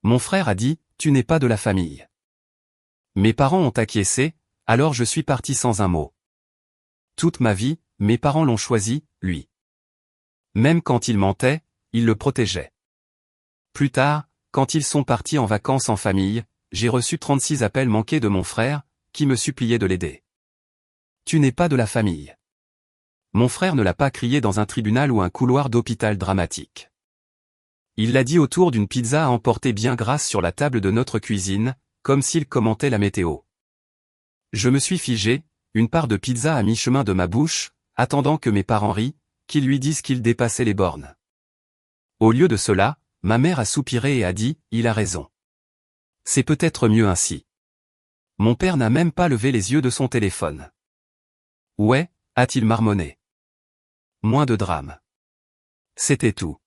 Mon frère a dit, tu n'es pas de la famille. Mes parents ont acquiescé, alors je suis parti sans un mot. Toute ma vie, mes parents l'ont choisi, lui. Même quand il mentait, ils le protégeaient. Plus tard, quand ils sont partis en vacances en famille, j'ai reçu 36 appels manqués de mon frère, qui me suppliait de l'aider. Tu n'es pas de la famille. Mon frère ne l'a pas crié dans un tribunal ou un couloir d'hôpital dramatique. Il l'a dit autour d'une pizza à emporter bien grasse sur la table de notre cuisine, comme s'il commentait la météo. Je me suis figé, une part de pizza à mi-chemin de ma bouche, attendant que mes parents rient, qu'ils lui disent qu'il dépassait les bornes. Au lieu de cela, ma mère a soupiré et a dit, il a raison. C'est peut-être mieux ainsi. Mon père n'a même pas levé les yeux de son téléphone. Ouais, a-t-il marmonné. Moins de drame. C'était tout.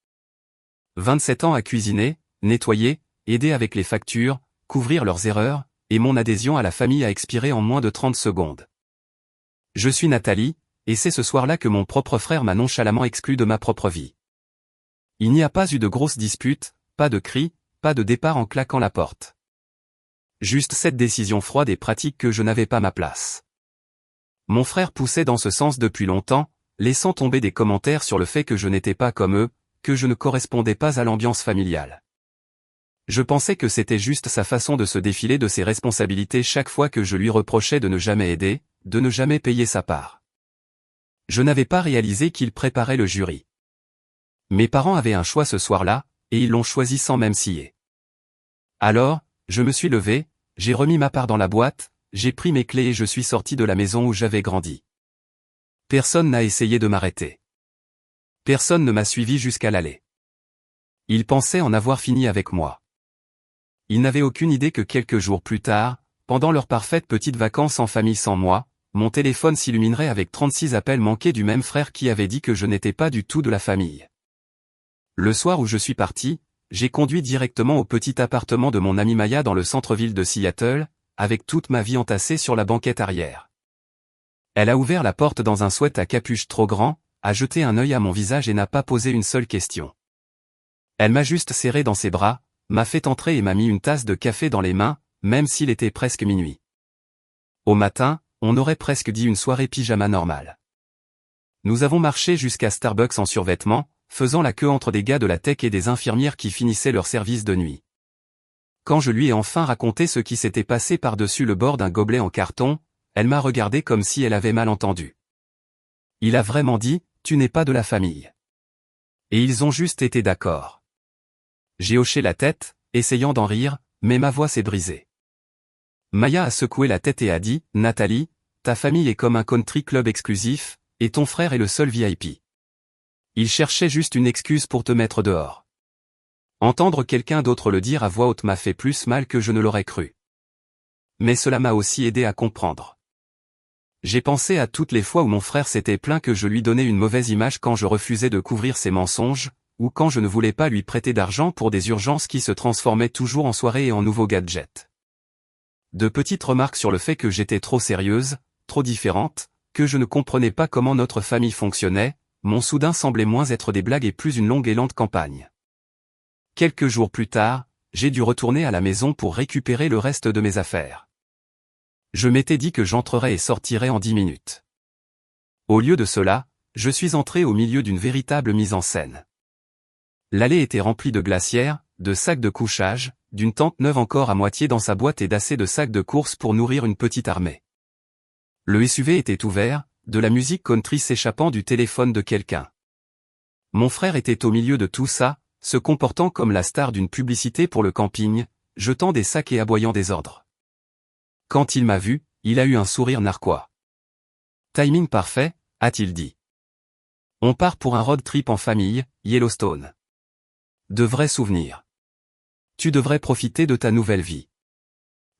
27 ans à cuisiner, nettoyer, aider avec les factures, couvrir leurs erreurs, et mon adhésion à la famille a expiré en moins de 30 secondes. Je suis Nathalie, et c'est ce soir-là que mon propre frère m'a nonchalamment exclu de ma propre vie. Il n'y a pas eu de grosses disputes, pas de cris, pas de départ en claquant la porte. Juste cette décision froide et pratique que je n'avais pas ma place. Mon frère poussait dans ce sens depuis longtemps, laissant tomber des commentaires sur le fait que je n'étais pas comme eux, que je ne correspondais pas à l'ambiance familiale. Je pensais que c'était juste sa façon de se défiler de ses responsabilités chaque fois que je lui reprochais de ne jamais aider, de ne jamais payer sa part. Je n'avais pas réalisé qu'il préparait le jury. Mes parents avaient un choix ce soir-là, et ils l'ont choisi sans même scier. Alors, je me suis levé, j'ai remis ma part dans la boîte, j'ai pris mes clés et je suis sorti de la maison où j'avais grandi. Personne n'a essayé de m'arrêter. Personne ne m'a suivi jusqu'à l'allée. Ils pensaient en avoir fini avec moi. Ils n'avaient aucune idée que quelques jours plus tard, pendant leurs parfaites petites vacances en famille sans moi, mon téléphone s'illuminerait avec 36 appels manqués du même frère qui avait dit que je n'étais pas du tout de la famille. Le soir où je suis parti, j'ai conduit directement au petit appartement de mon amie Maya dans le centre-ville de Seattle, avec toute ma vie entassée sur la banquette arrière. Elle a ouvert la porte dans un sweat à capuche trop grand, a jeté un œil à mon visage et n'a pas posé une seule question. Elle m'a juste serré dans ses bras, m'a fait entrer et m'a mis une tasse de café dans les mains, même s'il était presque minuit. Au matin, on aurait presque dit une soirée pyjama normale. Nous avons marché jusqu'à Starbucks en survêtement, faisant la queue entre des gars de la tech et des infirmières qui finissaient leur service de nuit. Quand je lui ai enfin raconté ce qui s'était passé par-dessus le bord d'un gobelet en carton, elle m'a regardé comme si elle avait mal entendu. Il a vraiment dit, tu n'es pas de la famille. Et ils ont juste été d'accord. J'ai hoché la tête, essayant d'en rire, mais ma voix s'est brisée. Maya a secoué la tête et a dit, Nathalie, ta famille est comme un country club exclusif, et ton frère est le seul VIP. Il cherchait juste une excuse pour te mettre dehors. Entendre quelqu'un d'autre le dire à voix haute m'a fait plus mal que je ne l'aurais cru. Mais cela m'a aussi aidé à comprendre. J'ai pensé à toutes les fois où mon frère s'était plaint que je lui donnais une mauvaise image quand je refusais de couvrir ses mensonges, ou quand je ne voulais pas lui prêter d'argent pour des urgences qui se transformaient toujours en soirée et en nouveaux gadgets. De petites remarques sur le fait que j'étais trop sérieuse, trop différente, que je ne comprenais pas comment notre famille fonctionnait, mon soudain semblait moins être des blagues et plus une longue et lente campagne. Quelques jours plus tard, j'ai dû retourner à la maison pour récupérer le reste de mes affaires. Je m'étais dit que j'entrerais et sortirais en 10 minutes. Au lieu de cela, je suis entré au milieu d'une véritable mise en scène. L'allée était remplie de glacières, de sacs de couchage, d'une tente neuve encore à moitié dans sa boîte et d'assez de sacs de course pour nourrir une petite armée. Le SUV était ouvert, de la musique country s'échappant du téléphone de quelqu'un. Mon frère était au milieu de tout ça, se comportant comme la star d'une publicité pour le camping, jetant des sacs et aboyant des ordres. Quand il m'a vu, il a eu un sourire narquois. Timing parfait, a-t-il dit. On part pour un road trip en famille, Yellowstone. De vrais souvenirs. Tu devrais profiter de ta nouvelle vie.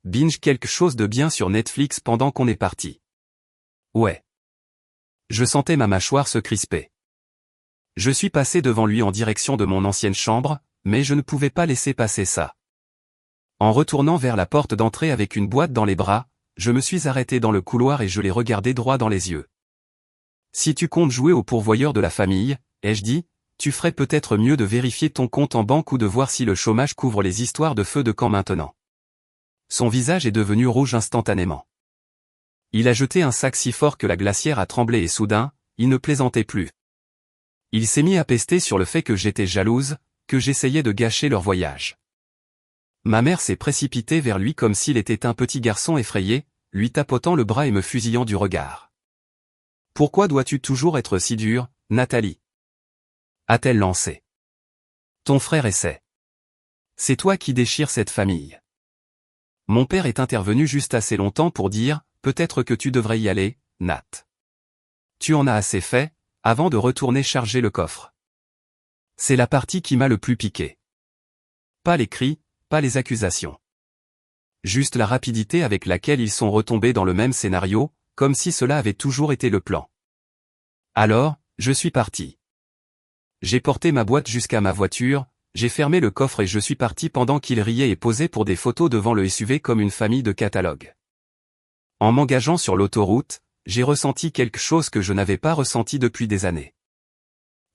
Binge quelque chose de bien sur Netflix pendant qu'on est parti. Ouais. Je sentais ma mâchoire se crisper. Je suis passé devant lui en direction de mon ancienne chambre, mais je ne pouvais pas laisser passer ça. En retournant vers la porte d'entrée avec une boîte dans les bras, je me suis arrêté dans le couloir et je l'ai regardé droit dans les yeux. Si tu comptes jouer au pourvoyeur de la famille, ai-je dit, tu ferais peut-être mieux de vérifier ton compte en banque ou de voir si le chômage couvre les histoires de feu de camp maintenant. Son visage est devenu rouge instantanément. Il a jeté un sac si fort que la glacière a tremblé et soudain, il ne plaisantait plus. Il s'est mis à pester sur le fait que j'étais jalouse, que j'essayais de gâcher leur voyage. Ma mère s'est précipitée vers lui comme s'il était un petit garçon effrayé, lui tapotant le bras et me fusillant du regard. « Pourquoi dois-tu toujours être si dure, Nathalie » a-t-elle lancé. « Ton frère essaie. C'est toi qui déchires cette famille. » Mon père est intervenu juste assez longtemps pour dire « Peut-être que tu devrais y aller, Nat. Tu en as assez fait » avant de retourner charger le coffre. C'est la partie qui m'a le plus piqué. Pas les cris, pas les accusations. Juste la rapidité avec laquelle ils sont retombés dans le même scénario, comme si cela avait toujours été le plan. Alors, je suis parti. J'ai porté ma boîte jusqu'à ma voiture, j'ai fermé le coffre et je suis parti pendant qu'ils riaient et posaient pour des photos devant le SUV comme une famille de catalogue. En m'engageant sur l'autoroute, j'ai ressenti quelque chose que je n'avais pas ressenti depuis des années.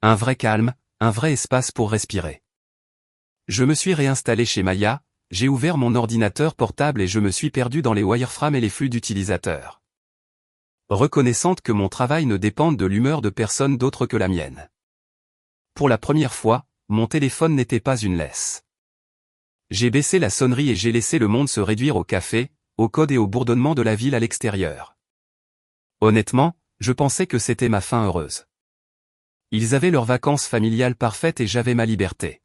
Un vrai calme, un vrai espace pour respirer. Je me suis réinstallé chez Maya, j'ai ouvert mon ordinateur portable et je me suis perdu dans les wireframes et les flux d'utilisateurs. Reconnaissante que mon travail ne dépende de l'humeur de personne d'autre que la mienne. Pour la première fois, mon téléphone n'était pas une laisse. J'ai baissé la sonnerie et j'ai laissé le monde se réduire au café, au code et au bourdonnement de la ville à l'extérieur. Honnêtement, je pensais que c'était ma fin heureuse. Ils avaient leurs vacances familiales parfaites et j'avais ma liberté.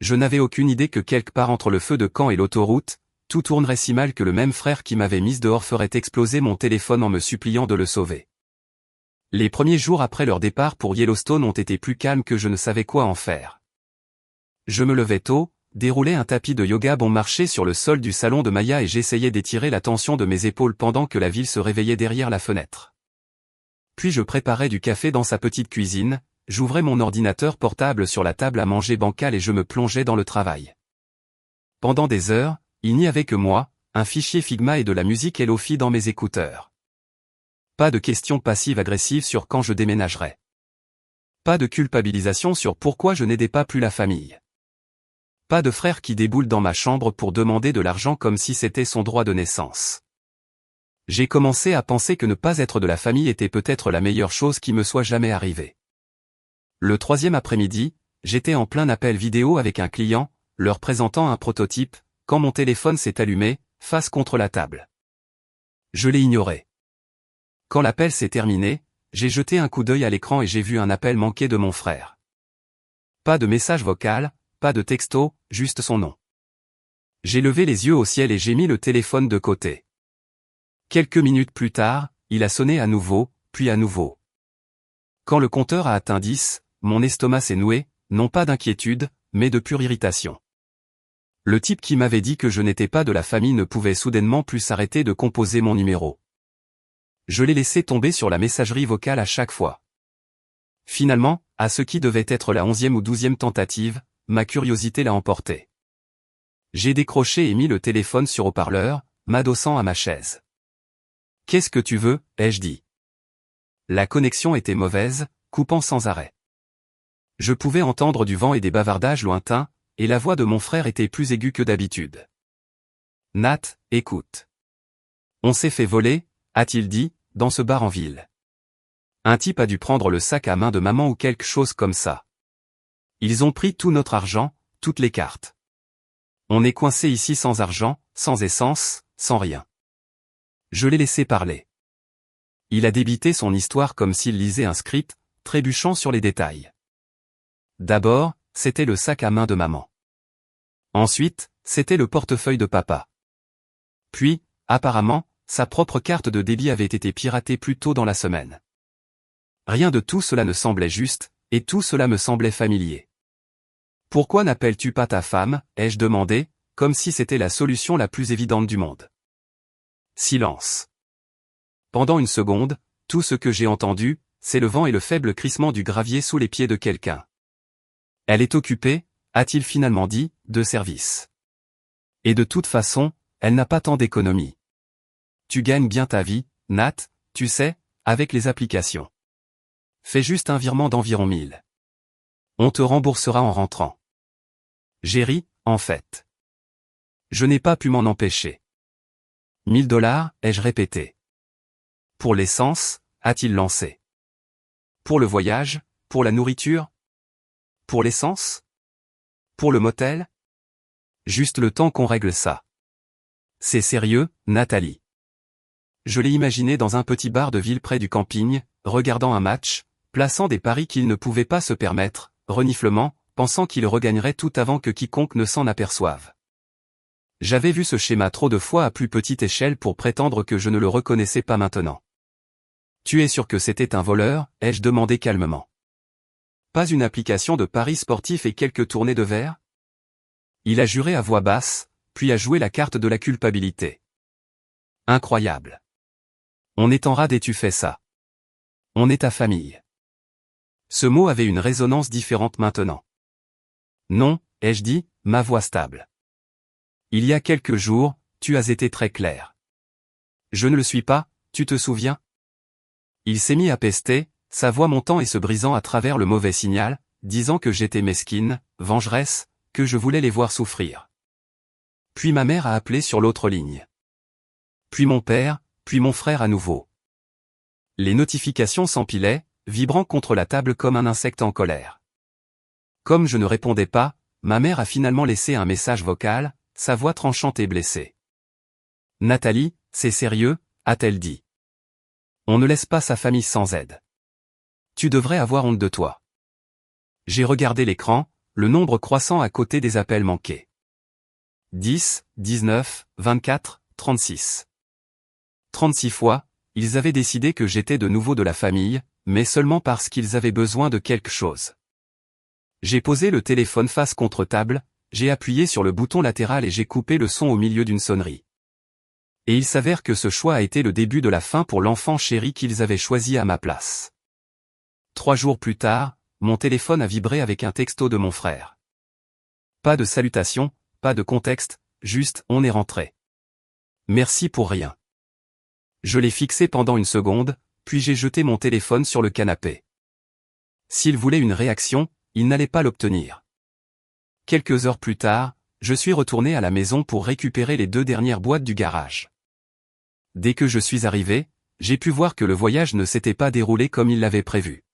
Je n'avais aucune idée que quelque part entre le feu de camp et l'autoroute, tout tournerait si mal que le même frère qui m'avait mise dehors ferait exploser mon téléphone en me suppliant de le sauver. Les premiers jours après leur départ pour Yellowstone ont été plus calmes que je ne savais quoi en faire. Je me levais tôt, déroulais un tapis de yoga bon marché sur le sol du salon de Maya et j'essayais d'étirer la tension de mes épaules pendant que la ville se réveillait derrière la fenêtre. Puis je préparais du café dans sa petite cuisine, j'ouvrais mon ordinateur portable sur la table à manger bancale et je me plongeais dans le travail. Pendant des heures, il n'y avait que moi, un fichier Figma et de la musique Lo-Fi dans mes écouteurs. Pas de questions passives-agressives sur quand je déménagerais. Pas de culpabilisation sur pourquoi je n'aidais pas plus la famille. Pas de frère qui déboule dans ma chambre pour demander de l'argent comme si c'était son droit de naissance. J'ai commencé à penser que ne pas être de la famille était peut-être la meilleure chose qui me soit jamais arrivée. Le troisième après-midi, j'étais en plein appel vidéo avec un client, leur présentant un prototype, quand mon téléphone s'est allumé, face contre la table. Je l'ai ignoré. Quand l'appel s'est terminé, j'ai jeté un coup d'œil à l'écran et j'ai vu un appel manqué de mon frère. Pas de message vocal, pas de texto, juste son nom. J'ai levé les yeux au ciel et j'ai mis le téléphone de côté. Quelques minutes plus tard, il a sonné à nouveau, puis à nouveau. Quand le compteur a atteint 10, mon estomac s'est noué, non pas d'inquiétude, mais de pure irritation. Le type qui m'avait dit que je n'étais pas de la famille ne pouvait soudainement plus s'arrêter de composer mon numéro. Je l'ai laissé tomber sur la messagerie vocale à chaque fois. Finalement, à ce qui devait être la 11e ou 12e tentative, ma curiosité l'a emporté. J'ai décroché et mis le téléphone sur haut-parleur, m'adossant à ma chaise. « Qu'est-ce que tu veux ?» ai-je dit. La connexion était mauvaise, coupant sans arrêt. Je pouvais entendre du vent et des bavardages lointains, et la voix de mon frère était plus aiguë que d'habitude. « Nat, écoute. On s'est fait voler, a-t-il dit, dans ce bar en ville. Un type a dû prendre le sac à main de maman ou quelque chose comme ça. Ils ont pris tout notre argent, toutes les cartes. On est coincé ici sans argent, sans essence, sans rien. » Je l'ai laissé parler. Il a débité son histoire comme s'il lisait un script, trébuchant sur les détails. D'abord, c'était le sac à main de maman. Ensuite, c'était le portefeuille de papa. Puis, apparemment, sa propre carte de débit avait été piratée plus tôt dans la semaine. Rien de tout cela ne semblait juste, et tout cela me semblait familier. « Pourquoi n'appelles-tu pas ta femme ?» ai-je demandé, comme si c'était la solution la plus évidente du monde. Silence. Pendant une seconde, tout ce que j'ai entendu, c'est le vent et le faible crissement du gravier sous les pieds de quelqu'un. « Elle est occupée », a-t-il finalement dit, de service. Et de toute façon, elle n'a pas tant d'économie. Tu gagnes bien ta vie, Nat, tu sais, avec les applications. Fais juste un virement d'environ 1000. On te remboursera en rentrant. J'ai ri, en fait. Je n'ai pas pu m'en empêcher. 1000 $, ai-je répété. Pour l'essence, a-t-il lancé. Pour le voyage, pour la nourriture? Pour l'essence? Pour le motel? Juste le temps qu'on règle ça. C'est sérieux, Nathalie. Je l'ai imaginé dans un petit bar de ville près du camping, regardant un match, plaçant des paris qu'il ne pouvait pas se permettre, reniflement, pensant qu'il regagnerait tout avant que quiconque ne s'en aperçoive. J'avais vu ce schéma trop de fois à plus petite échelle pour prétendre que je ne le reconnaissais pas maintenant. Tu es sûr que c'était un voleur, ai-je demandé calmement. Pas une application de paris sportifs et quelques tournées de verre? Il a juré à voix basse, puis a joué la carte de la culpabilité. Incroyable. On est en rade et tu fais ça. On est ta famille. Ce mot avait une résonance différente maintenant. Non, ai-je dit, ma voix stable. Il y a quelques jours, tu as été très clair. Je ne le suis pas, tu te souviens? Il s'est mis à pester, sa voix montant et se brisant à travers le mauvais signal, disant que j'étais mesquine, vengeresse, que je voulais les voir souffrir. Puis ma mère a appelé sur l'autre ligne. Puis mon père, puis mon frère à nouveau. Les notifications s'empilaient, vibrant contre la table comme un insecte en colère. Comme je ne répondais pas, ma mère a finalement laissé un message vocal, sa voix tranchante et blessée. Nathalie, c'est sérieux, a-t-elle dit. On ne laisse pas sa famille sans aide. Tu devrais avoir honte de toi. J'ai regardé l'écran, le nombre croissant à côté des appels manqués. 10, 19, 24, 36. 36 fois, ils avaient décidé que j'étais de nouveau de la famille, mais seulement parce qu'ils avaient besoin de quelque chose. J'ai posé le téléphone face contre table, j'ai appuyé sur le bouton latéral et j'ai coupé le son au milieu d'une sonnerie. Et il s'avère que ce choix a été le début de la fin pour l'enfant chéri qu'ils avaient choisi à ma place. 3 jours plus tard, mon téléphone a vibré avec un texto de mon frère. Pas de salutation, pas de contexte, juste « on est rentré ». Merci pour rien. Je l'ai fixé pendant une seconde, puis j'ai jeté mon téléphone sur le canapé. S'il voulait une réaction, il n'allait pas l'obtenir. Quelques heures plus tard, je suis retourné à la maison pour récupérer les 2 dernières boîtes du garage. Dès que je suis arrivé, j'ai pu voir que le voyage ne s'était pas déroulé comme il l'avait prévu.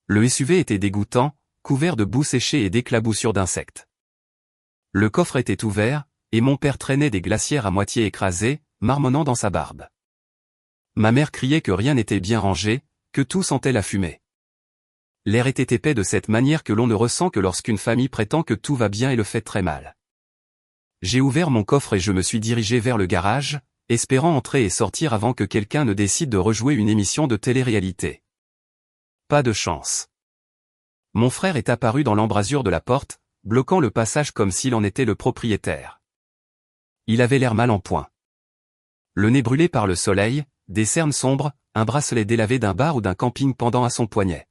Le SUV était dégoûtant, couvert de boue séchée et d'éclaboussures d'insectes. Le coffre était ouvert, et mon père traînait des glacières à moitié écrasées, marmonnant dans sa barbe. Ma mère criait que rien n'était bien rangé, que tout sentait la fumée. L'air était épais de cette manière que l'on ne ressent que lorsqu'une famille prétend que tout va bien et le fait très mal. J'ai ouvert mon coffre et je me suis dirigé vers le garage, espérant entrer et sortir avant que quelqu'un ne décide de rejouer une émission de télé-réalité. Pas de chance. Mon frère est apparu dans l'embrasure de la porte, bloquant le passage comme s'il en était le propriétaire. Il avait l'air mal en point. Le nez brûlé par le soleil, des cernes sombres, un bracelet délavé d'un bar ou d'un camping pendant à son poignet.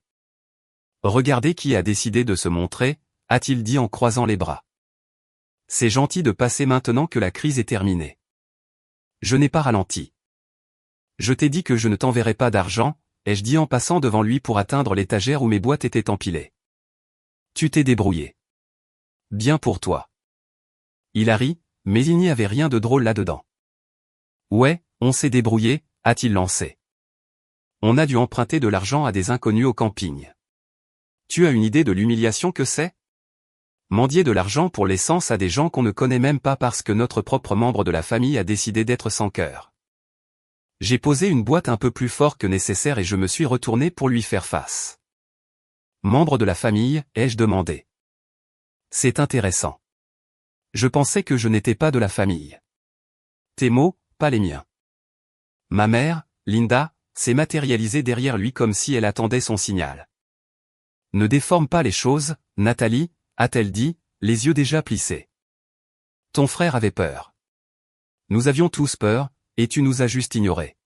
Regardez qui a décidé de se montrer, a-t-il dit en croisant les bras. C'est gentil de passer maintenant que la crise est terminée. Je n'ai pas ralenti. Je t'ai dit que je ne t'enverrais pas d'argent, ai-je dit en passant devant lui pour atteindre l'étagère où mes boîtes étaient empilées. Tu t'es débrouillé. Bien pour toi. Il a ri, mais il n'y avait rien de drôle là-dedans. Ouais, on s'est débrouillé, a-t-il lancé. On a dû emprunter de l'argent à des inconnus au camping. Tu as une idée de l'humiliation que c'est? Mendier de l'argent pour l'essence à des gens qu'on ne connaît même pas parce que notre propre membre de la famille a décidé d'être sans cœur. J'ai posé une boîte un peu plus fort que nécessaire et je me suis retourné pour lui faire face. Membre de la famille, ai-je demandé. C'est intéressant. Je pensais que je n'étais pas de la famille. Tes mots, pas les miens. Ma mère, Linda, s'est matérialisée derrière lui comme si elle attendait son signal. Ne déforme pas les choses, Nathalie, a-t-elle dit, les yeux déjà plissés. Ton frère avait peur. Nous avions tous peur, et tu nous as juste ignorés.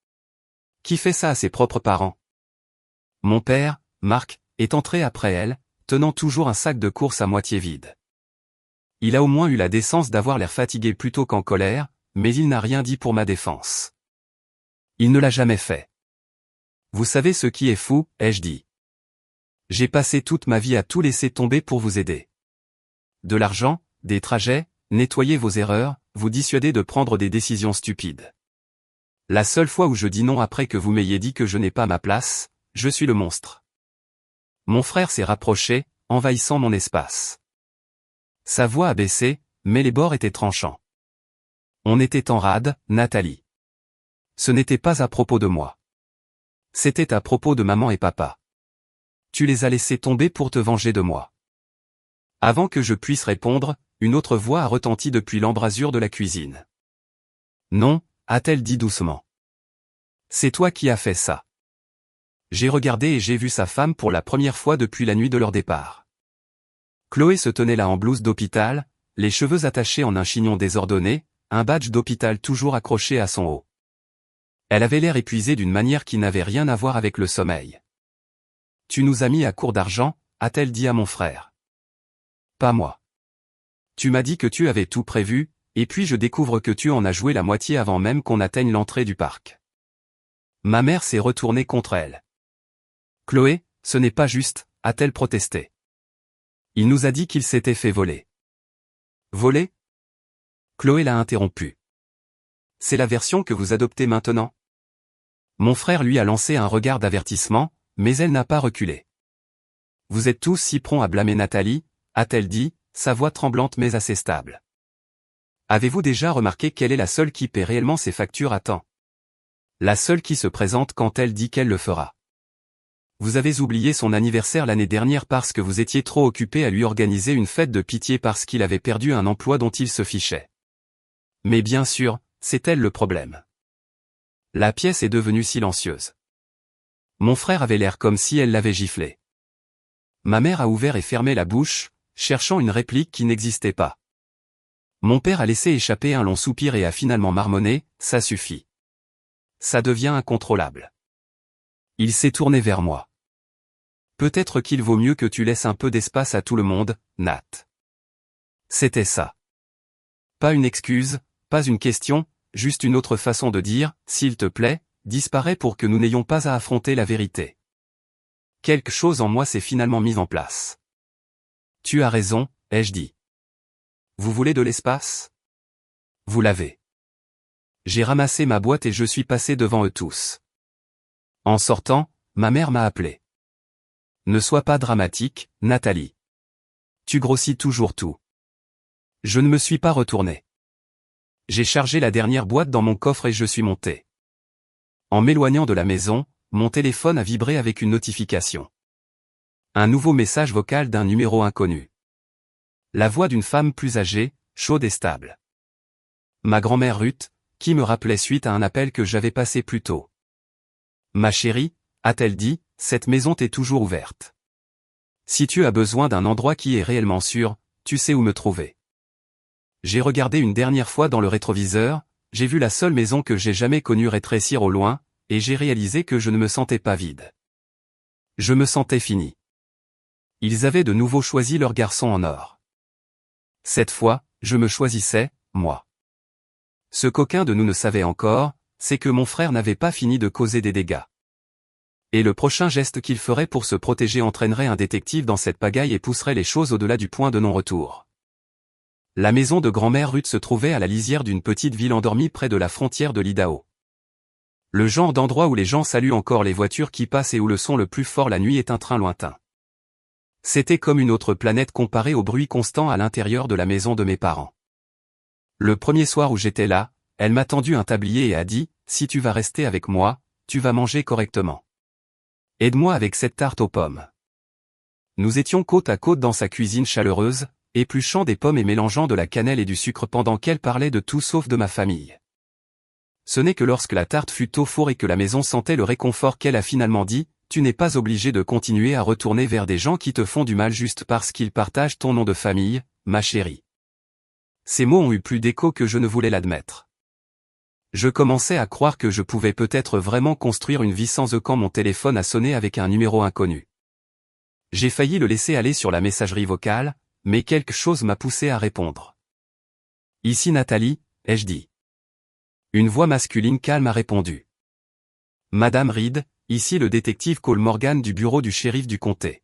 Qui fait ça à ses propres parents? Mon père, Marc, est entré après elle, tenant toujours un sac de course à moitié vide. Il a au moins eu la décence d'avoir l'air fatigué plutôt qu'en colère, mais il n'a rien dit pour ma défense. Il ne l'a jamais fait. Vous savez ce qui est fou, ai-je dit. J'ai passé toute ma vie à tout laisser tomber pour vous aider. De l'argent, des trajets, nettoyer vos erreurs, vous dissuader de prendre des décisions stupides. La seule fois où je dis non après que vous m'ayez dit que je n'ai pas ma place, je suis le monstre. Mon frère s'est rapproché, envahissant mon espace. Sa voix a baissé, mais les bords étaient tranchants. On était en rade, Nathalie. Ce n'était pas à propos de moi. C'était à propos de maman et papa. Tu les as laissés tomber pour te venger de moi. Avant que je puisse répondre, une autre voix a retenti depuis l'embrasure de la cuisine. Non, a-t-elle dit doucement. C'est toi qui as fait ça. J'ai regardé et j'ai vu sa femme pour la première fois depuis la nuit de leur départ. Chloé se tenait là en blouse d'hôpital, les cheveux attachés en un chignon désordonné, un badge d'hôpital toujours accroché à son haut. Elle avait l'air épuisée d'une manière qui n'avait rien à voir avec le sommeil. Tu nous as mis à court d'argent, a-t-elle dit à mon frère. Pas moi. Tu m'as dit que tu avais tout prévu, et puis je découvre que tu en as joué la moitié avant même qu'on atteigne l'entrée du parc. Ma mère s'est retournée contre elle. Chloé, ce n'est pas juste, a-t-elle protesté. Il nous a dit qu'il s'était fait voler. Voler? Chloé l'a interrompu. C'est la version que vous adoptez maintenant? Mon frère lui a lancé un regard d'avertissement, mais elle n'a pas reculé. Vous êtes tous si prompts à blâmer Nathalie, a-t-elle dit, sa voix tremblante mais assez stable. Avez-vous déjà remarqué qu'elle est la seule qui paie réellement ses factures à temps? La seule qui se présente quand elle dit qu'elle le fera. Vous avez oublié son anniversaire l'année dernière parce que vous étiez trop occupé à lui organiser une fête de pitié parce qu'il avait perdu un emploi dont il se fichait. Mais bien sûr, c'est elle le problème. La pièce est devenue silencieuse. Mon frère avait l'air comme si elle l'avait giflé. Ma mère a ouvert et fermé la bouche, cherchant une réplique qui n'existait pas. Mon père a laissé échapper un long soupir et a finalement marmonné, ça suffit. Ça devient incontrôlable. Il s'est tourné vers moi. Peut-être qu'il vaut mieux que tu laisses un peu d'espace à tout le monde, Nat. C'était ça. Pas une excuse, pas une question, juste une autre façon de dire, s'il te plaît, disparais pour que nous n'ayons pas à affronter la vérité. Quelque chose en moi s'est finalement mis en place. Tu as raison, ai-je dit. Vous voulez de l'espace? Vous l'avez. J'ai ramassé ma boîte et je suis passé devant eux tous. En sortant, ma mère m'a appelé. Ne sois pas dramatique, Nathalie. Tu grossis toujours tout. Je ne me suis pas retourné. J'ai chargé la dernière boîte dans mon coffre et je suis monté. En m'éloignant de la maison, mon téléphone a vibré avec une notification. Un nouveau message vocal d'un numéro inconnu. La voix d'une femme plus âgée, chaude et stable. Ma grand-mère Ruth, qui me rappelait suite à un appel que j'avais passé plus tôt. Ma chérie, a-t-elle dit, cette maison t'est toujours ouverte. Si tu as besoin d'un endroit qui est réellement sûr, tu sais où me trouver. J'ai regardé une dernière fois dans le rétroviseur, j'ai vu la seule maison que j'ai jamais connue rétrécir au loin, et j'ai réalisé que je ne me sentais pas vide. Je me sentais fini. Ils avaient de nouveau choisi leur garçon en or. Cette fois, je me choisissais, moi. Ce qu'aucun de nous ne savait encore, c'est que mon frère n'avait pas fini de causer des dégâts. Et le prochain geste qu'il ferait pour se protéger entraînerait un détective dans cette pagaille et pousserait les choses au-delà du point de non-retour. La maison de grand-mère Ruth se trouvait à la lisière d'une petite ville endormie près de la frontière de l'Idaho. Le genre d'endroit où les gens saluent encore les voitures qui passent et où le son le plus fort la nuit est un train lointain. C'était comme une autre planète comparée au bruit constant à l'intérieur de la maison de mes parents. Le premier soir où j'étais là, elle m'a tendu un tablier et a dit, si tu vas rester avec moi, tu vas manger correctement. Aide-moi avec cette tarte aux pommes. Nous étions côte à côte dans sa cuisine chaleureuse, épluchant des pommes et mélangeant de la cannelle et du sucre pendant qu'elle parlait de tout sauf de ma famille. Ce n'est que lorsque la tarte fut au four et que la maison sentait le réconfort qu'elle a finalement dit, tu n'es pas obligé de continuer à retourner vers des gens qui te font du mal juste parce qu'ils partagent ton nom de famille, ma chérie. Ces mots ont eu plus d'écho que je ne voulais l'admettre. Je commençais à croire que je pouvais peut-être vraiment construire une vie sans eux quand mon téléphone a sonné avec un numéro inconnu. J'ai failli le laisser aller sur la messagerie vocale, mais quelque chose m'a poussé à répondre. Ici Nathalie, ai-je dit. Une voix masculine calme a répondu. Madame Reed, ici le détective Cole Morgan du bureau du shérif du comté.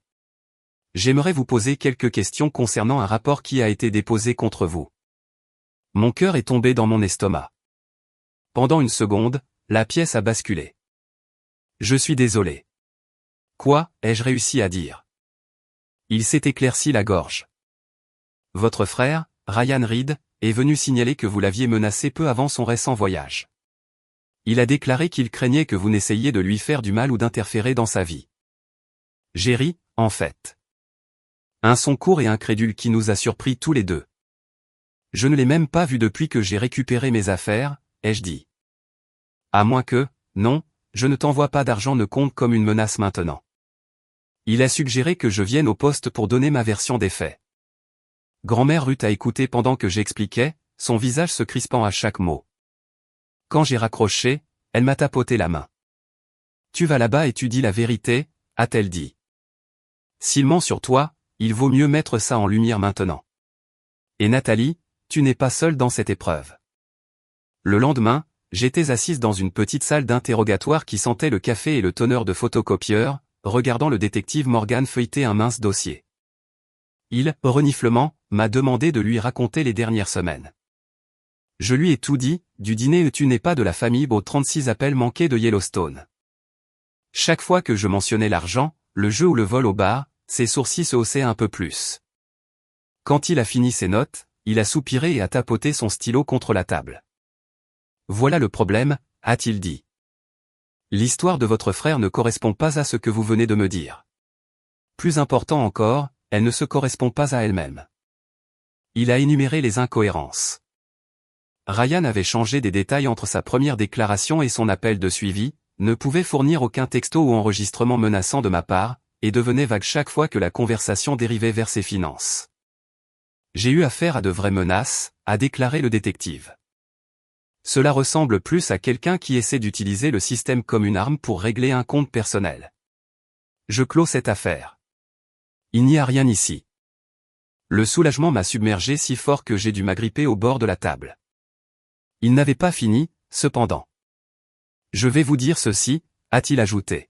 J'aimerais vous poser quelques questions concernant un rapport qui a été déposé contre vous. Mon cœur est tombé dans mon estomac. Pendant une seconde, la pièce a basculé. Je suis désolé. Quoi, ai-je réussi à dire? Il s'est éclairci la gorge. Votre frère, Ryan Reed, est venu signaler que vous l'aviez menacé peu avant son récent voyage. Il a déclaré qu'il craignait que vous n'essayiez de lui faire du mal ou d'interférer dans sa vie. J'ai ri, en fait. Un son court et incrédule qui nous a surpris tous les deux. Je ne l'ai même pas vu depuis que j'ai récupéré mes affaires, ai-je dit. À moins que, non, je ne t'envoie pas d'argent ne compte comme une menace maintenant. Il a suggéré que je vienne au poste pour donner ma version des faits. Grand-mère Ruth a écouté pendant que j'expliquais, son visage se crispant à chaque mot. Quand j'ai raccroché, elle m'a tapoté la main. Tu vas là-bas et tu dis la vérité, a-t-elle dit. S'il ment sur toi, il vaut mieux mettre ça en lumière maintenant. Et Nathalie, tu n'es pas seule dans cette épreuve. Le lendemain, j'étais assise dans une petite salle d'interrogatoire qui sentait le café et le tonneur de photocopieur, regardant le détective Morgan feuilleter un mince dossier. Il, au reniflement, m'a demandé de lui raconter les dernières semaines. Je lui ai tout dit, du dîner où tu n'es pas de la famille aux 36 appels manqués de Yellowstone. Chaque fois que je mentionnais l'argent, le jeu ou le vol au bar, ses sourcils se haussaient un peu plus. Quand il a fini ses notes, il a soupiré et a tapoté son stylo contre la table. Voilà le problème, a-t-il dit. L'histoire de votre frère ne correspond pas à ce que vous venez de me dire. Plus important encore, elle ne se correspond pas à elle-même. Il a énuméré les incohérences. Ryan avait changé des détails entre sa première déclaration et son appel de suivi, ne pouvait fournir aucun texto ou enregistrement menaçant de ma part, et devenait vague chaque fois que la conversation dérivait vers ses finances. J'ai eu affaire à de vraies menaces, a déclaré le détective. Cela ressemble plus à quelqu'un qui essaie d'utiliser le système comme une arme pour régler un compte personnel. Je clôt cette affaire. Il n'y a rien ici. Le soulagement m'a submergé si fort que j'ai dû m'agripper au bord de la table. Il n'avait pas fini, cependant. Je vais vous dire ceci, a-t-il ajouté.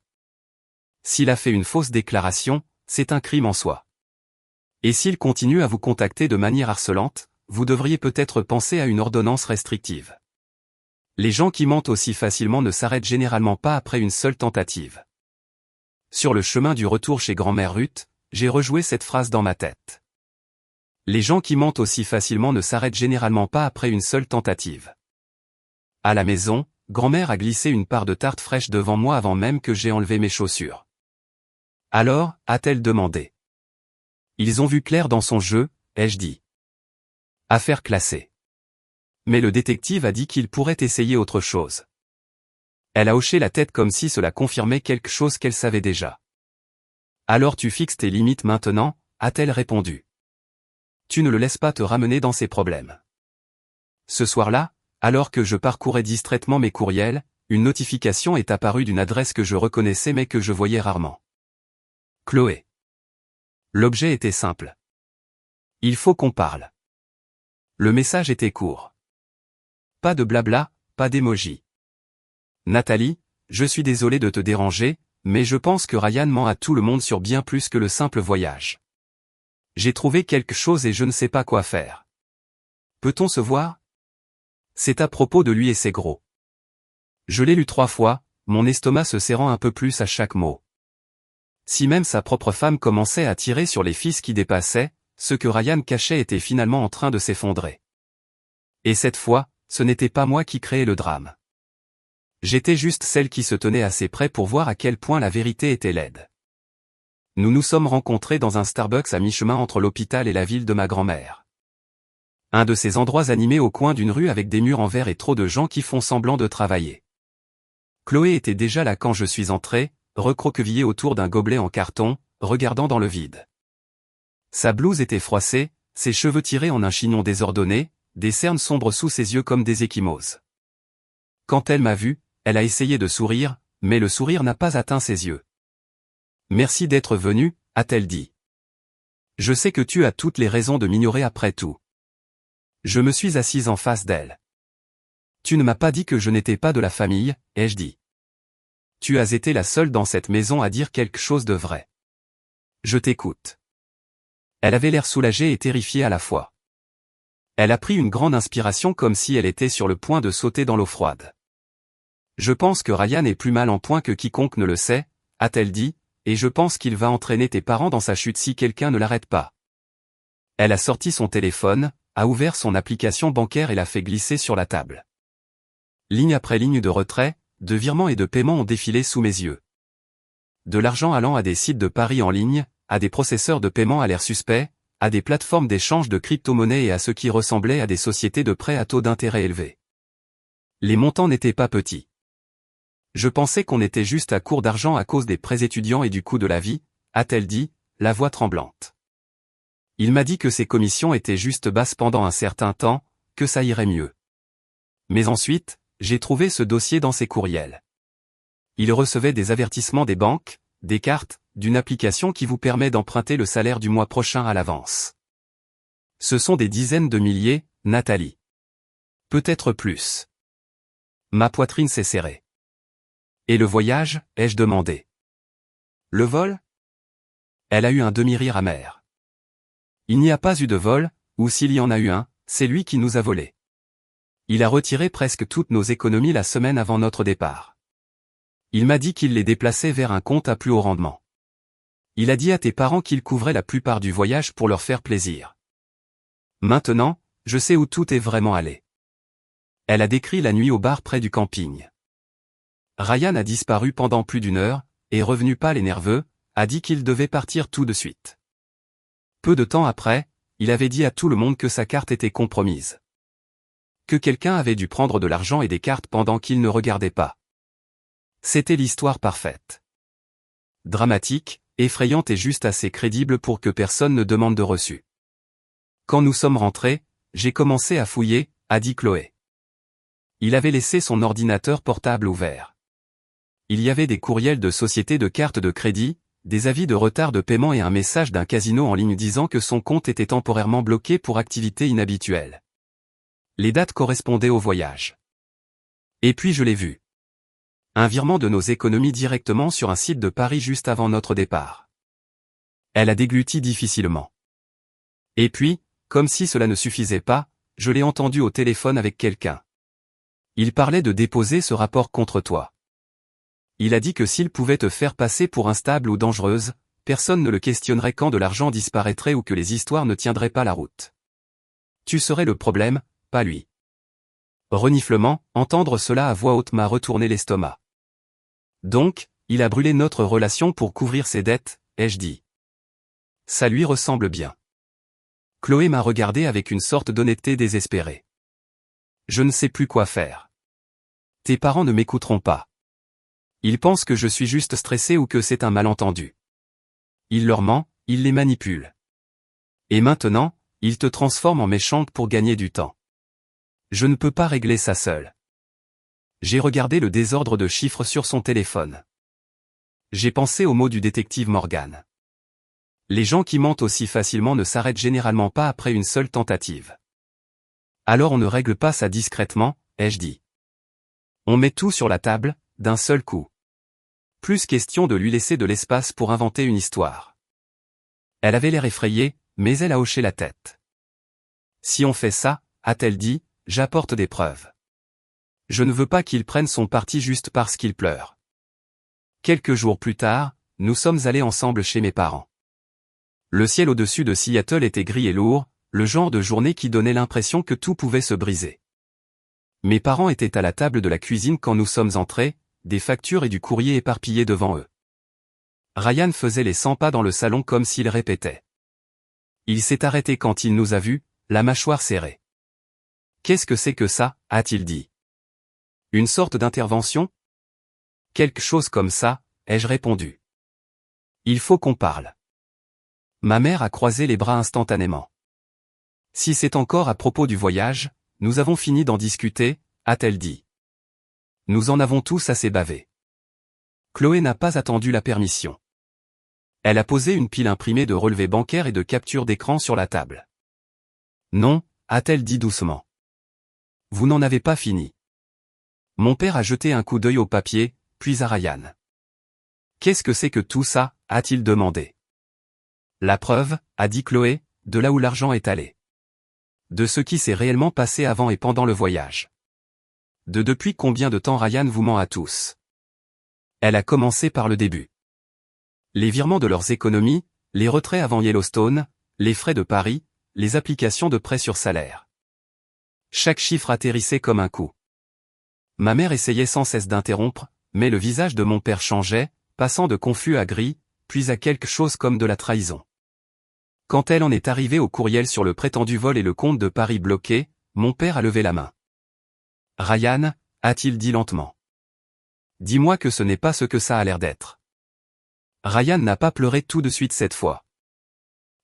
S'il a fait une fausse déclaration, c'est un crime en soi. Et s'il continue à vous contacter de manière harcelante, vous devriez peut-être penser à une ordonnance restrictive. Les gens qui mentent aussi facilement ne s'arrêtent généralement pas après une seule tentative. Sur le chemin du retour chez grand-mère Ruth, j'ai rejoué cette phrase dans ma tête. Les gens qui mentent aussi facilement ne s'arrêtent généralement pas après une seule tentative. À la maison, grand-mère a glissé une part de tarte fraîche devant moi avant même que j'aie enlevé mes chaussures. Alors, a-t-elle demandé. Ils ont vu clair dans son jeu, ai-je dit. Affaire classée. Mais le détective a dit qu'il pourrait essayer autre chose. Elle a hoché la tête comme si cela confirmait quelque chose qu'elle savait déjà. Alors tu fixes tes limites maintenant, a-t-elle répondu. Tu ne le laisses pas te ramener dans ses problèmes. Ce soir-là, alors que je parcourais distraitement mes courriels, une notification est apparue d'une adresse que je reconnaissais mais que je voyais rarement. Chloé. L'objet était simple. Il faut qu'on parle. Le message était court. Pas de blabla, pas d'émoji. Nathalie, je suis désolé de te déranger, mais je pense que Ryan ment à tout le monde sur bien plus que le simple voyage. J'ai trouvé quelque chose et je ne sais pas quoi faire. Peut-on se voir? C'est à propos de lui et c'est gros. Je l'ai lu 3 fois, mon estomac se serrant un peu plus à chaque mot. Si même sa propre femme commençait à tirer sur les fils qui dépassaient, ce que Ryan cachait était finalement en train de s'effondrer. Et cette fois, ce n'était pas moi qui créais le drame. J'étais juste celle qui se tenait assez près pour voir à quel point la vérité était laide. Nous nous sommes rencontrés dans un Starbucks à mi-chemin entre l'hôpital et la ville de ma grand-mère. Un de ces endroits animés au coin d'une rue avec des murs en verre et trop de gens qui font semblant de travailler. Chloé était déjà là quand je suis entré, recroquevillée autour d'un gobelet en carton, regardant dans le vide. Sa blouse était froissée, ses cheveux tirés en un chignon désordonné, des cernes sombres sous ses yeux comme des ecchymoses. Quand elle m'a vu, elle a essayé de sourire, mais le sourire n'a pas atteint ses yeux. « Merci d'être venu », a-t-elle dit. « Je sais que tu as toutes les raisons de m'ignorer après tout. » Je me suis assise en face d'elle. « Tu ne m'as pas dit que je n'étais pas de la famille, ai-je dit. Tu as été la seule dans cette maison à dire quelque chose de vrai. Je t'écoute. Elle avait l'air soulagée et terrifiée à la fois. Elle a pris une grande inspiration comme si elle était sur le point de sauter dans l'eau froide. Je pense que Ryan est plus mal en point que quiconque ne le sait, a-t-elle dit, et je pense qu'il va entraîner tes parents dans sa chute si quelqu'un ne l'arrête pas. Elle a sorti son téléphone, a ouvert son application bancaire et l'a fait glisser sur la table. Ligne après ligne de retrait, de virements et de paiements ont défilé sous mes yeux. De l'argent allant à des sites de paris en ligne, à des processeurs de paiement à l'air suspect, à des plateformes d'échange de crypto-monnaies et à ce qui ressemblait à des sociétés de prêts à taux d'intérêt élevés. Les montants n'étaient pas petits. Je pensais qu'on était juste à court d'argent à cause des prêts étudiants et du coût de la vie, a-t-elle dit, la voix tremblante. Il m'a dit que ses commissions étaient juste basses pendant un certain temps, que ça irait mieux. Mais ensuite, j'ai trouvé ce dossier dans ses courriels. Il recevait des avertissements des banques, des cartes, d'une application qui vous permet d'emprunter le salaire du mois prochain à l'avance. Ce sont des dizaines de milliers, Nathalie. Peut-être plus. Ma poitrine s'est serrée. Et le voyage, ai-je demandé. Le vol? Elle a eu un demi-rire amer. Il n'y a pas eu de vol, ou s'il y en a eu un, c'est lui qui nous a volés. Il a retiré presque toutes nos économies la semaine avant notre départ. Il m'a dit qu'il les déplaçait vers un compte à plus haut rendement. Il a dit à tes parents qu'il couvrait la plupart du voyage pour leur faire plaisir. Maintenant, je sais où tout est vraiment allé. Elle a décrit la nuit au bar près du camping. Ryan a disparu pendant plus d'une heure, est revenu pâle et nerveux, a dit qu'il devait partir tout de suite. Peu de temps après, il avait dit à tout le monde que sa carte était compromise. Que quelqu'un avait dû prendre de l'argent et des cartes pendant qu'il ne regardait pas. C'était l'histoire parfaite. Dramatique, effrayante et juste assez crédible pour que personne ne demande de reçu. Quand nous sommes rentrés, j'ai commencé à fouiller, a dit Chloé. Il avait laissé son ordinateur portable ouvert. Il y avait des courriels de sociétés de cartes de crédit, des avis de retard de paiement et un message d'un casino en ligne disant que son compte était temporairement bloqué pour activité inhabituelle. Les dates correspondaient au voyage. Et puis je l'ai vu. Un virement de nos économies directement sur un site de Paris juste avant notre départ. Elle a dégluti difficilement. Et puis, comme si cela ne suffisait pas, je l'ai entendu au téléphone avec quelqu'un. Il parlait de déposer ce rapport contre toi. Il a dit que s'il pouvait te faire passer pour instable ou dangereuse, personne ne le questionnerait quand de l'argent disparaîtrait ou que les histoires ne tiendraient pas la route. Tu serais le problème, pas lui. Reniflement, entendre cela à voix haute m'a retourné l'estomac. Donc, il a brûlé notre relation pour couvrir ses dettes, ai-je dit. Ça lui ressemble bien. Chloé m'a regardé avec une sorte d'honnêteté désespérée. Je ne sais plus quoi faire. Tes parents ne m'écouteront pas. Ils pensent que je suis juste stressé ou que c'est un malentendu. Il leur ment, il les manipule. Et maintenant, il te transforme en méchante pour gagner du temps. Je ne peux pas régler ça seul. J'ai regardé le désordre de chiffres sur son téléphone. J'ai pensé aux mots du détective Morgan. Les gens qui mentent aussi facilement ne s'arrêtent généralement pas après une seule tentative. Alors on ne règle pas ça discrètement, ai-je dit. On met tout sur la table, d'un seul coup. Plus question de lui laisser de l'espace pour inventer une histoire. Elle avait l'air effrayée, mais elle a hoché la tête. Si on fait ça, a-t-elle dit, j'apporte des preuves. Je ne veux pas qu'il prenne son parti juste parce qu'il pleure. Quelques jours plus tard, nous sommes allés ensemble chez mes parents. Le ciel au-dessus de Seattle était gris et lourd, le genre de journée qui donnait l'impression que tout pouvait se briser. Mes parents étaient à la table de la cuisine quand nous sommes entrés, des factures et du courrier éparpillés devant eux. Ryan faisait les 100 pas dans le salon comme s'il répétait. Il s'est arrêté quand il nous a vus, la mâchoire serrée. Qu'est-ce que c'est que ça, a-t-il dit. Une sorte d'intervention? Quelque chose comme ça, ai-je répondu. Il faut qu'on parle. Ma mère a croisé les bras instantanément. Si c'est encore à propos du voyage, nous avons fini d'en discuter, a-t-elle dit. Nous en avons tous assez bavé. Chloé n'a pas attendu la permission. Elle a posé une pile imprimée de relevés bancaires et de captures d'écran sur la table. Non, a-t-elle dit doucement. Vous n'en avez pas fini. Mon père a jeté un coup d'œil au papier, puis à Ryan. Qu'est-ce que c'est que tout ça, a-t-il demandé. La preuve, a dit Chloé, de là où l'argent est allé. De ce qui s'est réellement passé avant et pendant le voyage. De depuis combien de temps Ryan vous ment à tous. Elle a commencé par le début. Les virements de leurs économies, les retraits avant Yellowstone, les frais de Paris, les applications de prêts sur salaire. Chaque chiffre atterrissait comme un coup. Ma mère essayait sans cesse d'interrompre, mais le visage de mon père changeait, passant de confus à gris, puis à quelque chose comme de la trahison. Quand elle en est arrivée au courriel sur le prétendu vol et le compte de Paris bloqué, mon père a levé la main. « Ryan » a-t-il dit lentement. « Dis-moi que ce n'est pas ce que ça a l'air d'être. » Ryan n'a pas pleuré tout de suite cette fois.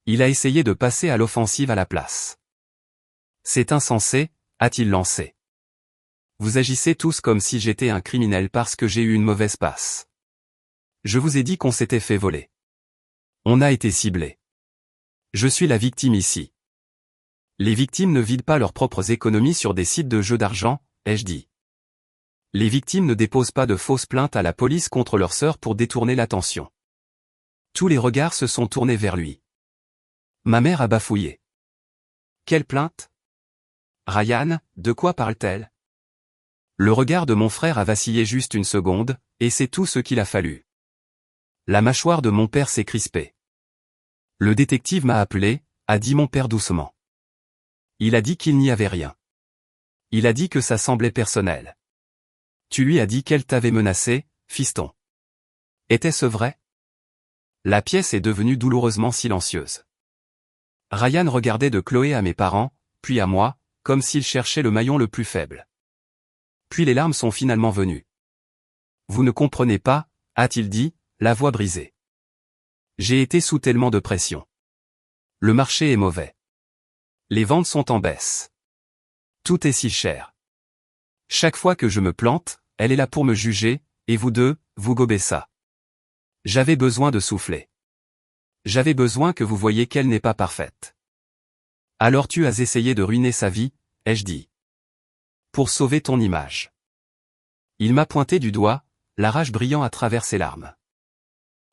Il a essayé de passer à l'offensive à la place. « C'est insensé » a-t-il lancé. « Vous agissez tous comme si j'étais un criminel parce que j'ai eu une mauvaise passe. Je vous ai dit qu'on s'était fait voler. On a été ciblé. Je suis la victime ici. Les victimes ne vident pas leurs propres économies sur des sites de jeux d'argent, ai-je dit. Les victimes ne déposent pas de fausses plaintes à la police contre leur sœur pour détourner l'attention. Tous les regards se sont tournés vers lui. Ma mère a bafouillé. Quelle plainte? Ryan, de quoi parle-t-elle? Le regard de mon frère a vacillé juste une seconde, et c'est tout ce qu'il a fallu. La mâchoire de mon père s'est crispée. Le détective m'a appelé, a dit mon père doucement. Il a dit qu'il n'y avait rien. Il a dit que ça semblait personnel. Tu lui as dit qu'elle t'avait menacé, fiston. Était-ce vrai? La pièce est devenue douloureusement silencieuse. Ryan regardait de Chloé à mes parents, puis à moi, comme s'il cherchait le maillon le plus faible. Puis les larmes sont finalement venues. Vous ne comprenez pas, a-t-il dit, la voix brisée. J'ai été sous tellement de pression. Le marché est mauvais. Les ventes sont en baisse. Tout est si cher. Chaque fois que je me plante, elle est là pour me juger, et vous deux, vous gobez ça. J'avais besoin de souffler. J'avais besoin que vous voyiez qu'elle n'est pas parfaite. Alors tu as essayé de ruiner sa vie, ai-je dit. Pour sauver ton image. Il m'a pointé du doigt, la rage brillant à travers ses larmes.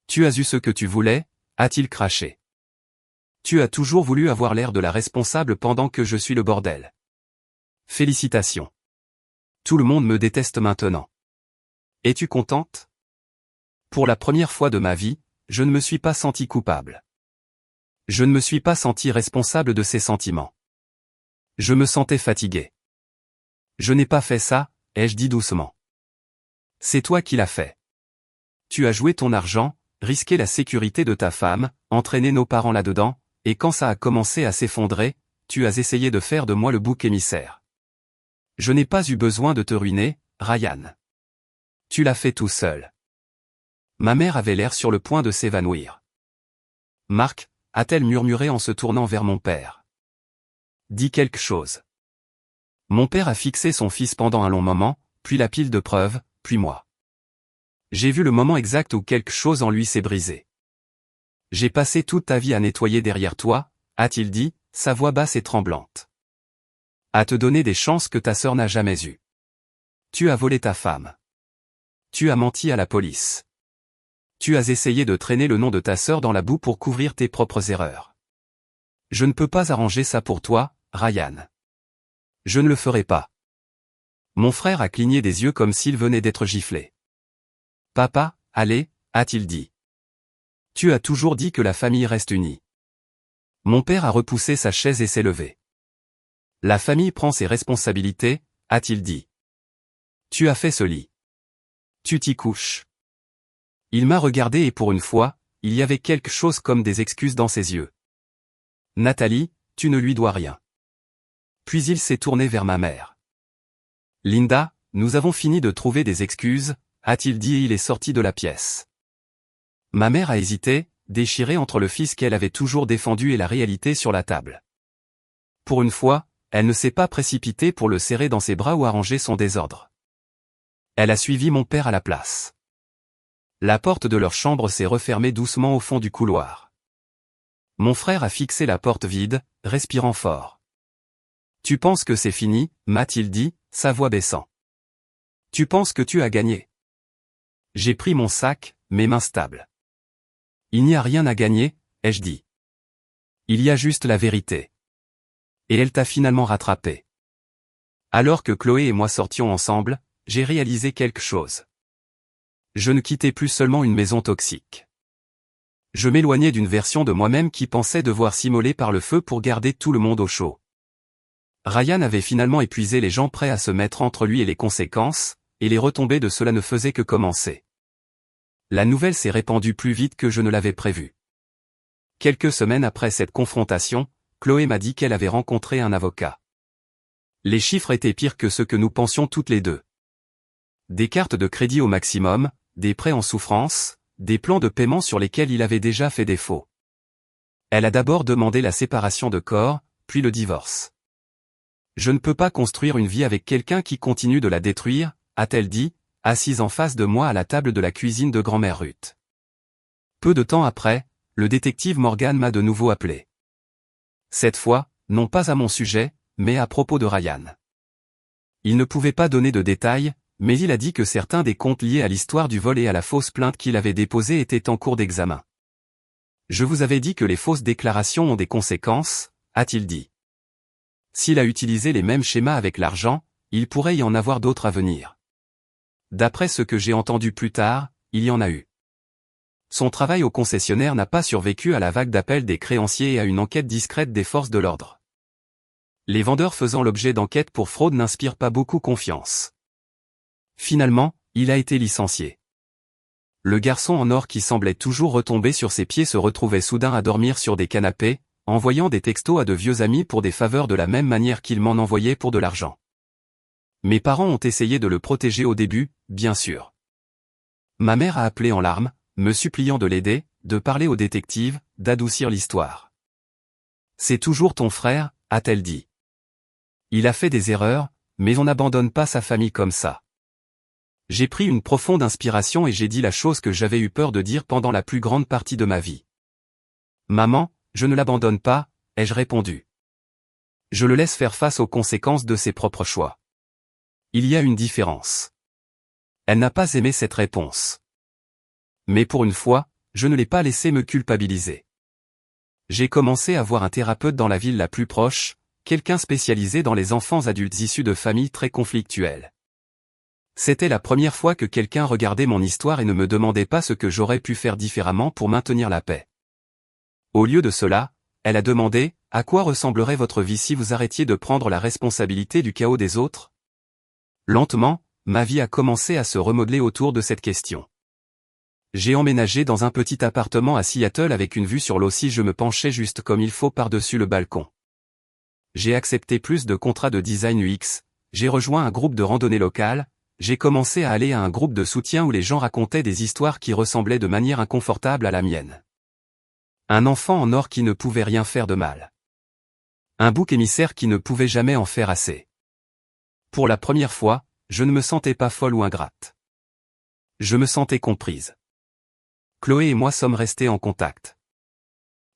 Tu as eu ce que tu voulais, a-t-il craché. Tu as toujours voulu avoir l'air de la responsable pendant que je suis le bordel. Félicitations. Tout le monde me déteste maintenant. Es-tu contente? Pour la première fois de ma vie, je ne me suis pas senti coupable. Je ne me suis pas senti responsable de ses sentiments. Je me sentais fatigué. Je n'ai pas fait ça, ai-je dit doucement. C'est toi qui l'as fait. Tu as joué ton argent, risqué la sécurité de ta femme, entraîné nos parents là-dedans, et quand ça a commencé à s'effondrer, tu as essayé de faire de moi le bouc émissaire. Je n'ai pas eu besoin de te ruiner, Ryan. Tu l'as fait tout seul. Ma mère avait l'air sur le point de s'évanouir. Marc, a-t-elle murmuré en se tournant vers mon père. Dis quelque chose. Mon père a fixé son fils pendant un long moment, puis la pile de preuves, puis moi. J'ai vu le moment exact où quelque chose en lui s'est brisé. J'ai passé toute ta vie à nettoyer derrière toi, a-t-il dit, sa voix basse et tremblante. À te donner des chances que ta sœur n'a jamais eues. Tu as volé ta femme. Tu as menti à la police. Tu as essayé de traîner le nom de ta sœur dans la boue pour couvrir tes propres erreurs. Je ne peux pas arranger ça pour toi, Ryan. Je ne le ferai pas. Mon frère a cligné des yeux comme s'il venait d'être giflé. Papa, allez, a-t-il dit. Tu as toujours dit que la famille reste unie. Mon père a repoussé sa chaise et s'est levé. La famille prend ses responsabilités, a-t-il dit. Tu as fait ce lit. Tu t'y couches. Il m'a regardé et pour une fois, il y avait quelque chose comme des excuses dans ses yeux. Nathalie, tu ne lui dois rien. Puis il s'est tourné vers ma mère. Linda, nous avons fini de trouver des excuses, a-t-il dit et il est sorti de la pièce. Ma mère a hésité, déchirée entre le fils qu'elle avait toujours défendu et la réalité sur la table. Pour une fois, elle ne s'est pas précipitée pour le serrer dans ses bras ou arranger son désordre. Elle a suivi mon père à la place. La porte de leur chambre s'est refermée doucement au fond du couloir. Mon frère a fixé la porte vide, respirant fort. Tu penses que c'est fini, m'a-t-il dit, sa voix baissant. Tu penses que tu as gagné. J'ai pris mon sac, mes mains stables. Il n'y a rien à gagner, ai-je dit. Il y a juste la vérité. Et elle t'a finalement rattrapé. Alors que Chloé et moi sortions ensemble, j'ai réalisé quelque chose. Je ne quittais plus seulement une maison toxique. Je m'éloignais d'une version de moi-même qui pensait devoir s'immoler par le feu pour garder tout le monde au chaud. Ryan avait finalement épuisé les gens prêts à se mettre entre lui et les conséquences, et les retombées de cela ne faisaient que commencer. La nouvelle s'est répandue plus vite que je ne l'avais prévu. Quelques semaines après cette confrontation, Chloé m'a dit qu'elle avait rencontré un avocat. Les chiffres étaient pires que ce que nous pensions toutes les deux. Des cartes de crédit au maximum, des prêts en souffrance, des plans de paiement sur lesquels il avait déjà fait défaut. Elle a d'abord demandé la séparation de corps, puis le divorce. Je ne peux pas construire une vie avec quelqu'un qui continue de la détruire, a-t-elle dit, assise en face de moi à la table de la cuisine de grand-mère Ruth. Peu de temps après, le détective Morgan m'a de nouveau appelé. Cette fois, non pas à mon sujet, mais à propos de Ryan. Il ne pouvait pas donner de détails, mais il a dit que certains des comptes liés à l'histoire du vol et à la fausse plainte qu'il avait déposée étaient en cours d'examen. Je vous avais dit que les fausses déclarations ont des conséquences, a-t-il dit. S'il a utilisé les mêmes schémas avec l'argent, il pourrait y en avoir d'autres à venir. D'après ce que j'ai entendu plus tard, il y en a eu. Son travail au concessionnaire n'a pas survécu à la vague d'appels des créanciers et à une enquête discrète des forces de l'ordre. Les vendeurs faisant l'objet d'enquêtes pour fraude n'inspirent pas beaucoup confiance. Finalement, il a été licencié. Le garçon en or qui semblait toujours retomber sur ses pieds se retrouvait soudain à dormir sur des canapés, envoyant des textos à de vieux amis pour des faveurs de la même manière qu'il m'en envoyait pour de l'argent. Mes parents ont essayé de le protéger au début, bien sûr. Ma mère a appelé en larmes, me suppliant de l'aider, de parler au détective, d'adoucir l'histoire. C'est toujours ton frère, a-t-elle dit. Il a fait des erreurs, mais on n'abandonne pas sa famille comme ça. J'ai pris une profonde inspiration et j'ai dit la chose que j'avais eu peur de dire pendant la plus grande partie de ma vie. Maman, je ne l'abandonne pas, ai-je répondu. Je le laisse faire face aux conséquences de ses propres choix. Il y a une différence. Elle n'a pas aimé cette réponse. Mais pour une fois, je ne l'ai pas laissé me culpabiliser. J'ai commencé à voir un thérapeute dans la ville la plus proche, quelqu'un spécialisé dans les enfants adultes issus de familles très conflictuelles. C'était la première fois que quelqu'un regardait mon histoire et ne me demandait pas ce que j'aurais pu faire différemment pour maintenir la paix. Au lieu de cela, elle a demandé, à quoi ressemblerait votre vie si vous arrêtiez de prendre la responsabilité du chaos des autres? Lentement, ma vie a commencé à se remodeler autour de cette question. J'ai emménagé dans un petit appartement à Seattle avec une vue sur l'eau si je me penchais juste comme il faut par-dessus le balcon. J'ai accepté plus de contrats de design UX, j'ai rejoint un groupe de randonnée locale, j'ai commencé à aller à un groupe de soutien où les gens racontaient des histoires qui ressemblaient de manière inconfortable à la mienne. Un enfant en or qui ne pouvait rien faire de mal. Un bouc émissaire qui ne pouvait jamais en faire assez. Pour la première fois, je ne me sentais pas folle ou ingrate. Je me sentais comprise. Chloé et moi sommes restés en contact.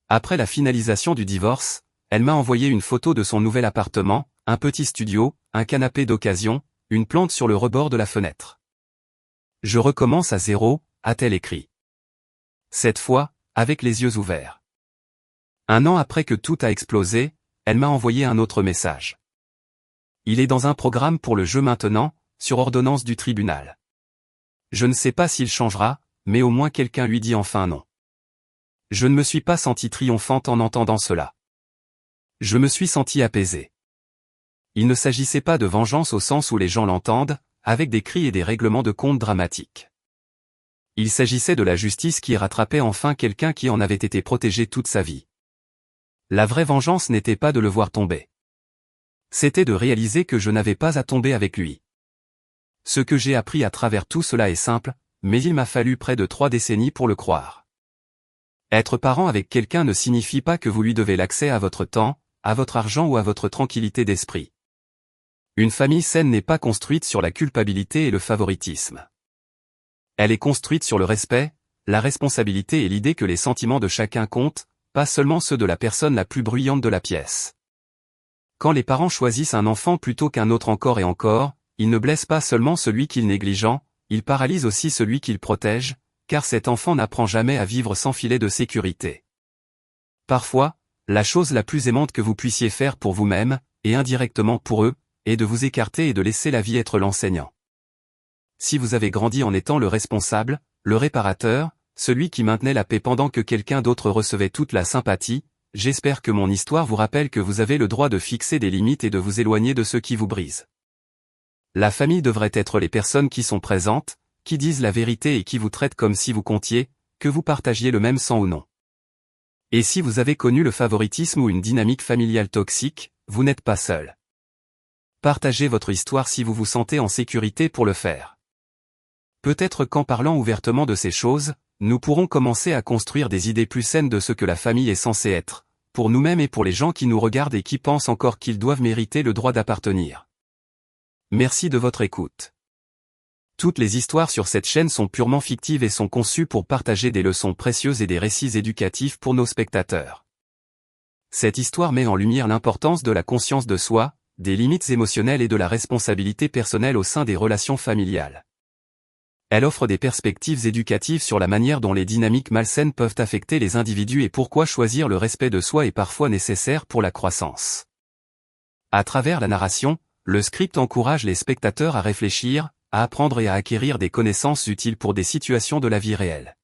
Après la finalisation du divorce, elle m'a envoyé une photo de son nouvel appartement, un petit studio, un canapé d'occasion, une plante sur le rebord de la fenêtre. Je recommence à zéro, a-t-elle écrit. Cette fois, avec les yeux ouverts. Un an après que tout a explosé, elle m'a envoyé un autre message. Il est dans un programme pour le jeu maintenant, sur ordonnance du tribunal. Je ne sais pas s'il changera, mais au moins quelqu'un lui dit enfin non. Je ne me suis pas sentie triomphante en entendant cela. Je me suis sentie apaisée. Il ne s'agissait pas de vengeance au sens où les gens l'entendent, avec des cris et des règlements de compte dramatiques. Il s'agissait de la justice qui rattrapait enfin quelqu'un qui en avait été protégé toute sa vie. La vraie vengeance n'était pas de le voir tomber. C'était de réaliser que je n'avais pas à tomber avec lui. Ce que j'ai appris à travers tout cela est simple, mais il m'a fallu près de 3 décennies pour le croire. Être parent avec quelqu'un ne signifie pas que vous lui devez l'accès à votre temps, à votre argent ou à votre tranquillité d'esprit. Une famille saine n'est pas construite sur la culpabilité et le favoritisme. Elle est construite sur le respect, la responsabilité et l'idée que les sentiments de chacun comptent, pas seulement ceux de la personne la plus bruyante de la pièce. Quand les parents choisissent un enfant plutôt qu'un autre encore et encore, ils ne blessent pas seulement celui qu'ils négligent, ils paralysent aussi celui qu'ils protègent, car cet enfant n'apprend jamais à vivre sans filet de sécurité. Parfois, La chose la plus aimante que vous puissiez faire pour vous-même, et indirectement pour eux, est de vous écarter et de laisser la vie être l'enseignant. Si vous avez grandi en étant le responsable, le réparateur, celui qui maintenait la paix pendant que quelqu'un d'autre recevait toute la sympathie, j'espère que mon histoire vous rappelle que vous avez le droit de fixer des limites et de vous éloigner de ceux qui vous brisent. La famille devrait être les personnes qui sont présentes, qui disent la vérité et qui vous traitent comme si vous comptiez, que vous partagiez le même sang ou non. Et si vous avez connu le favoritisme ou une dynamique familiale toxique, vous n'êtes pas seul. Partagez votre histoire si vous vous sentez en sécurité pour le faire. Peut-être qu'en parlant ouvertement de ces choses, nous pourrons commencer à construire des idées plus saines de ce que la famille est censée être, pour nous-mêmes et pour les gens qui nous regardent et qui pensent encore qu'ils doivent mériter le droit d'appartenir. Merci de votre écoute. Toutes les histoires sur cette chaîne sont purement fictives et sont conçues pour partager des leçons précieuses et des récits éducatifs pour nos spectateurs. Cette histoire met en lumière l'importance de la conscience de soi, des limites émotionnelles et de la responsabilité personnelle au sein des relations familiales. Elle offre des perspectives éducatives sur la manière dont les dynamiques malsaines peuvent affecter les individus et pourquoi choisir le respect de soi est parfois nécessaire pour la croissance. À travers la narration, le script encourage les spectateurs à réfléchir, à apprendre et à acquérir des connaissances utiles pour des situations de la vie réelle.